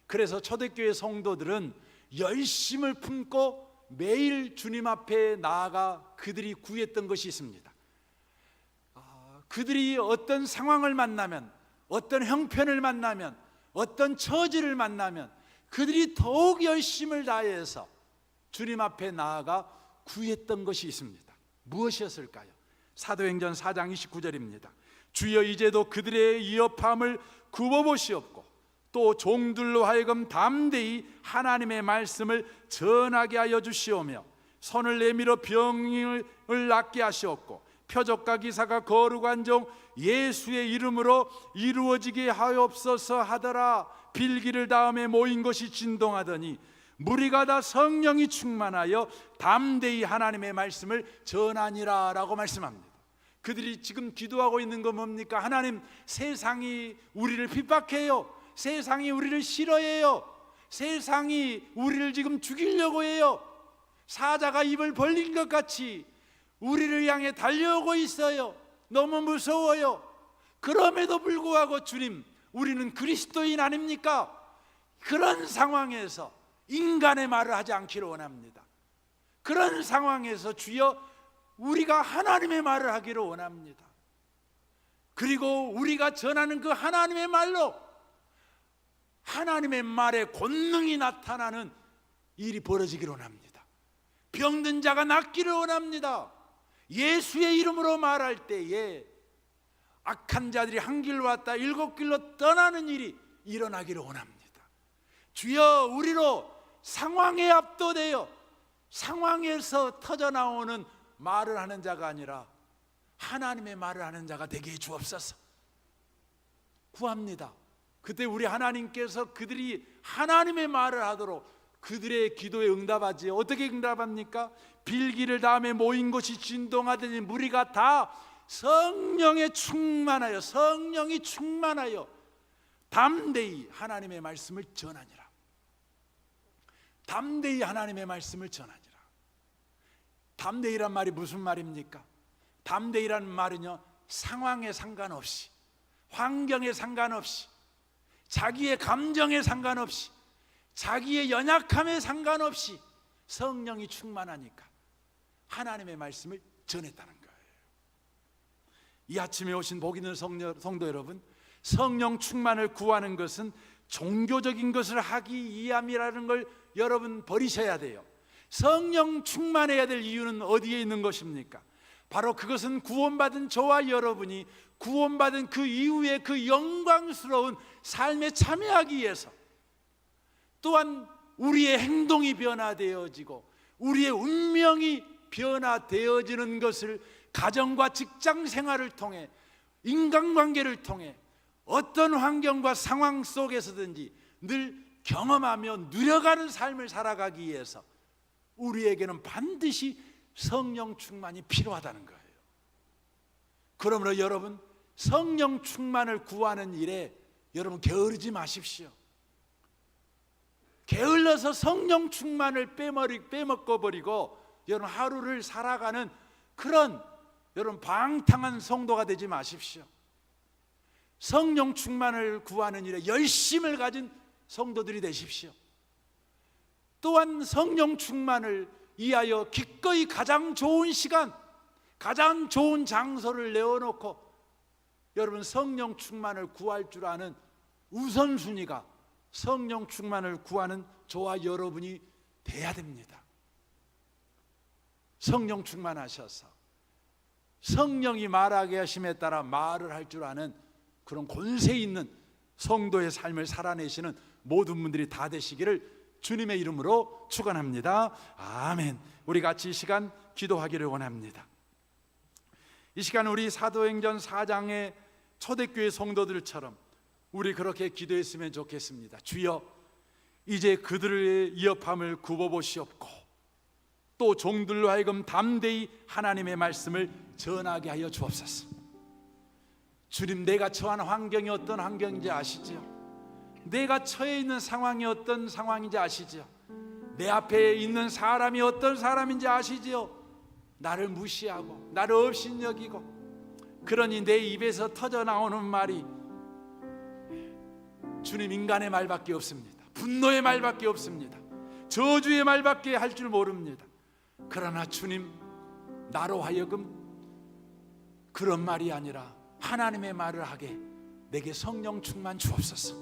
그래서 초대교회 성도들은 열심을 품고 매일 주님 앞에 나아가 그들이 구했던 것이 있습니다. 그들이 어떤 상황을 만나면, 어떤 형편을 만나면, 어떤 처지를 만나면 그들이 더욱 열심을 다해서 주님 앞에 나아가 구했던 것이 있습니다. 무엇이었을까요? 사도행전 4장 29절입니다. 주여 이제도 그들의 위협함을 굽어보시옵고 또 종들로 하여금 담대히 하나님의 말씀을 전하게 하여 주시오며 손을 내밀어 병을 낫게 하시옵고 표적과 기사가 거룩한 종 예수의 이름으로 이루어지게 하옵소서 하더라. 빌기를 다음에 모인 것이 진동하더니 무리가 다 성령이 충만하여 담대히 하나님의 말씀을 전하니라 라고 말씀합니다. 그들이 지금 기도하고 있는 건 뭡니까? 하나님, 세상이 우리를 핍박해요. 세상이 우리를 싫어해요. 세상이 우리를 지금 죽이려고 해요. 사자가 입을 벌린 것 같이 우리를 향해 달려오고 있어요. 너무 무서워요. 그럼에도 불구하고 주님, 우리는 그리스도인 아닙니까? 그런 상황에서 인간의 말을 하지 않기를 원합니다. 그런 상황에서 주여, 우리가 하나님의 말을 하기를 원합니다. 그리고 우리가 전하는 그 하나님의 말로 하나님의 말에 권능이 나타나는 일이 벌어지기를 원합니다. 병든 자가 낫기를 원합니다. 예수의 이름으로 말할 때에 악한 자들이 한 길로 왔다 일곱 길로 떠나는 일이 일어나기를 원합니다. 주여, 우리로 상황에 압도되어 상황에서 터져나오는 말을 하는 자가 아니라 하나님의 말을 하는 자가 되게 해 주옵소서. 구합니다. 그때 우리 하나님께서 그들이 하나님의 말을 하도록 그들의 기도에 응답하지. 어떻게 응답합니까? 빌기를 다음에 모인 곳이 진동하더니 무리가 다 성령에 충만하여, 성령이 충만하여 담대히 하나님의 말씀을 전하니라. 담대히 하나님의 말씀을 전하니라. 담대히란 말이 무슨 말입니까? 담대히란 말은요, 상황에 상관없이, 환경에 상관없이, 자기의 감정에 상관없이, 자기의 연약함에 상관없이 성령이 충만하니까 하나님의 말씀을 전했다는 거예요. 이 아침에 오신 복 있는 성도 여러분, 성령 충만을 구하는 것은 종교적인 것을 하기 위함이라는 걸 여러분 버리셔야 돼요. 성령 충만해야 될 이유는 어디에 있는 것입니까? 바로 그것은 구원받은 저와 여러분이 구원받은 그 이후에 그 영광스러운 삶에 참여하기 위해서, 또한 우리의 행동이 변화되어지고 우리의 운명이 변화되어지는 것을 가정과 직장 생활을 통해, 인간관계를 통해 어떤 환경과 상황 속에서든지 늘 경험하며 누려가는 삶을 살아가기 위해서 우리에게는 반드시 성령 충만이 필요하다는 거예요. 그러므로 여러분, 성령 충만을 구하는 일에 여러분 게으르지 마십시오. 게을러서 성령 충만을 빼먹어버리고 여러분 하루를 살아가는 그런 여러분 방탕한 성도가 되지 마십시오. 성령 충만을 구하는 일에 열심을 가진 성도들이 되십시오. 또한 성령 충만을 위하여 기꺼이 가장 좋은 시간, 가장 좋은 장소를 내어놓고 여러분 성령 충만을 구할 줄 아는 우선순위가 성령 충만을 구하는 저와 여러분이 돼야 됩니다. 성령 충만하셔서 성령이 말하게 하심에 따라 말을 할 줄 아는 그런 권세 있는 성도의 삶을 살아내시는 모든 분들이 다 되시기를 주님의 이름으로 축원합니다. 아멘. 우리 같이 이 시간 기도하기를 원합니다. 이 시간 우리 사도행전 4장의 초대교회 성도들처럼 우리 그렇게 기도했으면 좋겠습니다. 주여, 이제 그들의 위협함을 굽어보시옵고 또 종들로 하여금 담대히 하나님의 말씀을 전하게 하여 주옵소서. 주님, 내가 처한 환경이 어떤 환경인지 아시죠? 내가 처해 있는 상황이 어떤 상황인지 아시죠? 내 앞에 있는 사람이 어떤 사람인지 아시죠? 나를 무시하고 나를 업신여기고, 그러니 내 입에서 터져 나오는 말이 주님, 인간의 말밖에 없습니다. 분노의 말밖에 없습니다. 저주의 말밖에 할 줄 모릅니다. 그러나 주님, 나로 하여금 그런 말이 아니라 하나님의 말을 하게 내게 성령 충만 주옵소서.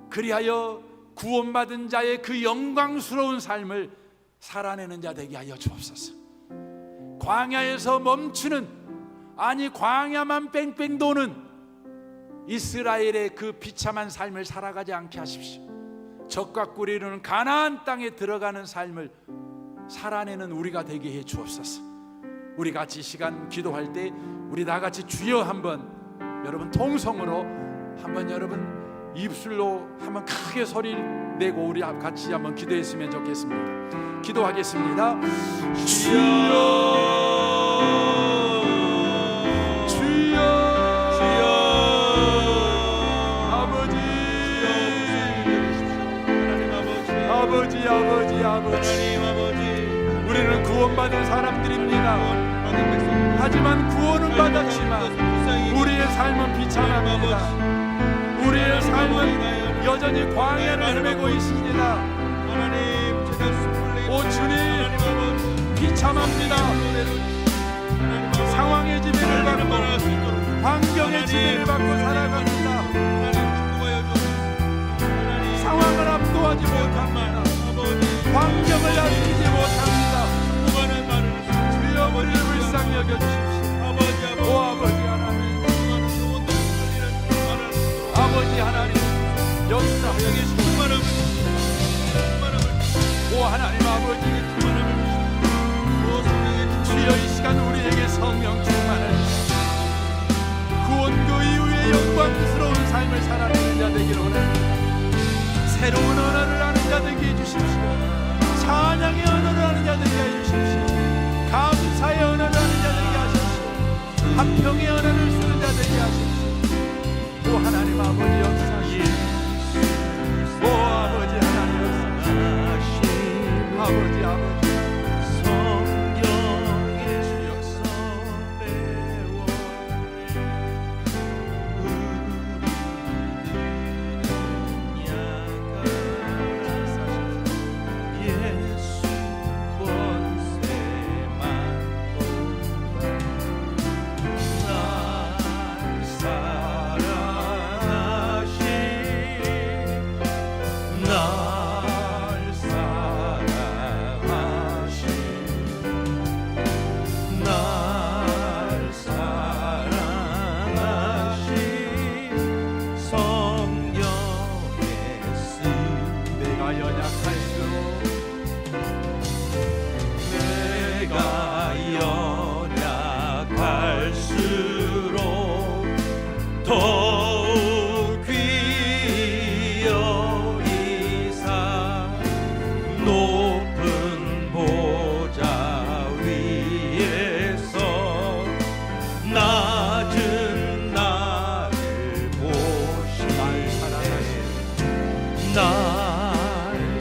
그리하여 구원받은 자의 그 영광스러운 삶을 살아내는 자 되게 하여 주옵소서. 광야에서 멈추는, 아니 광야만 뺑뺑 도는 이스라엘의 그 비참한 삶을 살아가지 않게 하십시오. 적과 꿀이 흐르는 가나안 땅에 들어가는 삶을 살아내는 우리가 되게 해 주옵소서. 우리 같이 이 시간 기도할 때 우리 다 같이 주여 한번, 여러분 통성으로 한번, 여러분 입술로 한번 크게 소리 내고 우리 같이 한번 기도했으면 좋겠습니다. 기도하겠습니다. 주여, 주여, 주여, 아버지, 아버지, 아버지, 아버지, 우리는 구원받은 사람들입니다. 하지만 구원은 받았지만 우리의 삶은 비참합니다. 우리의 삶은 여전히 광야를 헤매고 있습니다. 오 주님, 비참합니다. 상황의 지배를 받고 환경의 지배를 받고 살아갑니다. 상황을 압도하지 못합니다. 환경을 다스리지 못합니다. 역사하여 충만함을 오 하나님 아버지의 충만함을 주여 이 시간 우리에게 성령 충만을 구원 그 이후에 영광스러운 삶을 살아내는 자 되기를 원합니다. 새로운 언어를 아는 자 되게 해주십시오. 찬양의 언어를 아는 자 되게 해주십시오. 감사의 언어를 아는 자 되게 하십시오. 화평의 언어를 쓰는 자 되게 하십시오. 오 하나님 아버지 역사하시오. 오 아버지 하나님 역사하시오. 아버지 성경의 주 역사 배워 우리는 약한 예수 권세만 날 사랑하신 더욱 귀여 이사 높은 보좌 위에서 낮은 나를 보시네 날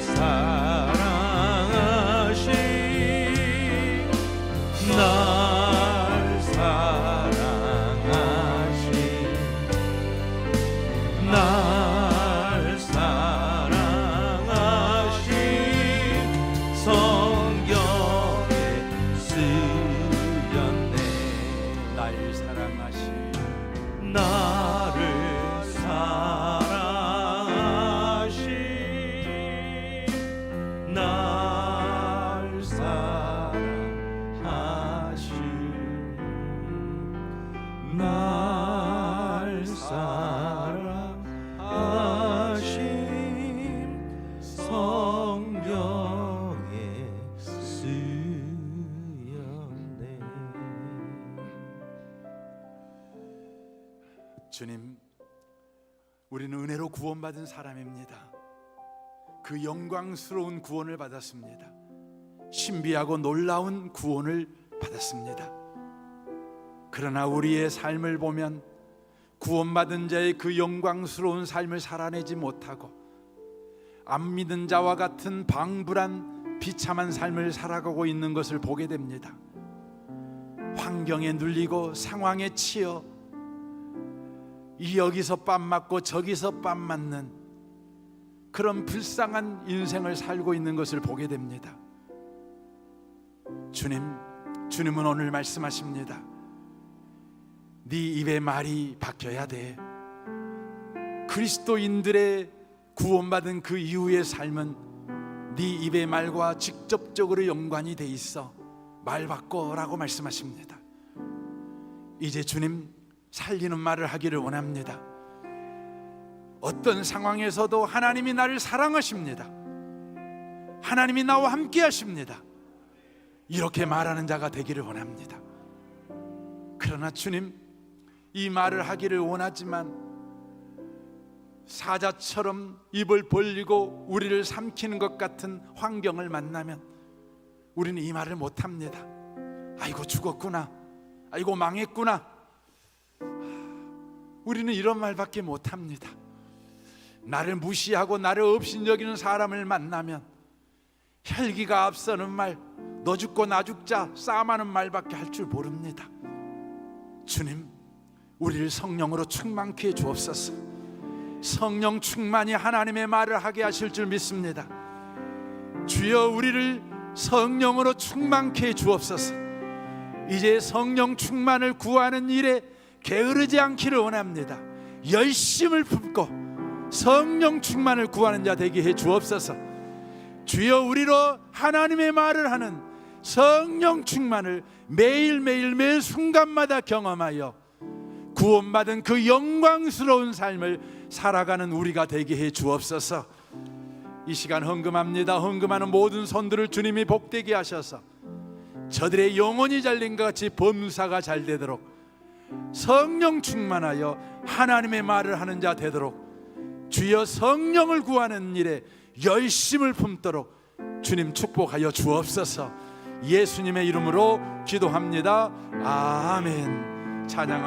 사랑하신 날 사랑하신 성경에 쓰였네. 날 사랑하신 나를 사랑하신 날 사랑하신 날 사랑하신 성경에 쓰였네. 주님, 우리는 은혜로 구원받은 사람입니다. 그 영광스러운 구원을 받았습니다. 신비하고 놀라운 구원을 받았습니다. 그러나 우리의 삶을 보면 구원받은 자의 그 영광스러운 삶을 살아내지 못하고 안 믿은 자와 같은 방불한 비참한 삶을 살아가고 있는 것을 보게 됩니다. 환경에 눌리고 상황에 치여 여기서 뺨 맞고 저기서 뺨 맞는 그런 불쌍한 인생을 살고 있는 것을 보게 됩니다. 주님은 오늘 말씀하십니다. 네 입에 말이 박혀야 돼. 그리스도인들의 구원받은 그 이후의 삶은 네 입의 말과 직접적으로 연관이 돼 있어. 말 바꿔라고 말씀하십니다. 이제 주님 살리는 말을 하기를 원합니다. 어떤 상황에서도 하나님이 나를 사랑하십니다. 하나님이 나와 함께 하십니다. 이렇게 말하는 자가 되기를 원합니다. 그러나 주님, 이 말을 하기를 원하지만 사자처럼 입을 벌리고 우리를 삼키는 것 같은 환경을 만나면 우리는 이 말을 못합니다. 아이고 죽었구나, 아이고 망했구나. 우리는 이런 말밖에 못합니다. 나를 무시하고 나를 업신여기는 사람을 만나면 혈기가 앞서는 말, 너 죽고 나 죽자 싸움하는 말밖에 할 줄 모릅니다. 주님, 우리를 성령으로 충만케 해 주옵소서. 성령 충만이 하나님의 말을 하게 하실 줄 믿습니다. 주여, 우리를 성령으로 충만케 해 주옵소서. 이제 성령 충만을 구하는 일에 게으르지 않기를 원합니다. 열심을 품고 성령 충만을 구하는 자 되게 해 주옵소서. 주여, 우리로 하나님의 말을 하는 성령 충만을 매일매일 매 순간마다 경험하여 구원받은 그 영광스러운 삶을 살아가는 우리가 되게 해 주옵소서. 이 시간 헌금합니다. 헌금하는 모든 손들을 주님이 복되게 하셔서 저들의 영혼이 잘린 것 같이 범사가 잘 되도록, 성령 충만하여 하나님의 말을 하는 자 되도록, 주여 성령을 구하는 일에 열심을 품도록 주님 축복하여 주옵소서. 예수님의 이름으로 기도합니다. 아멘. 찬양.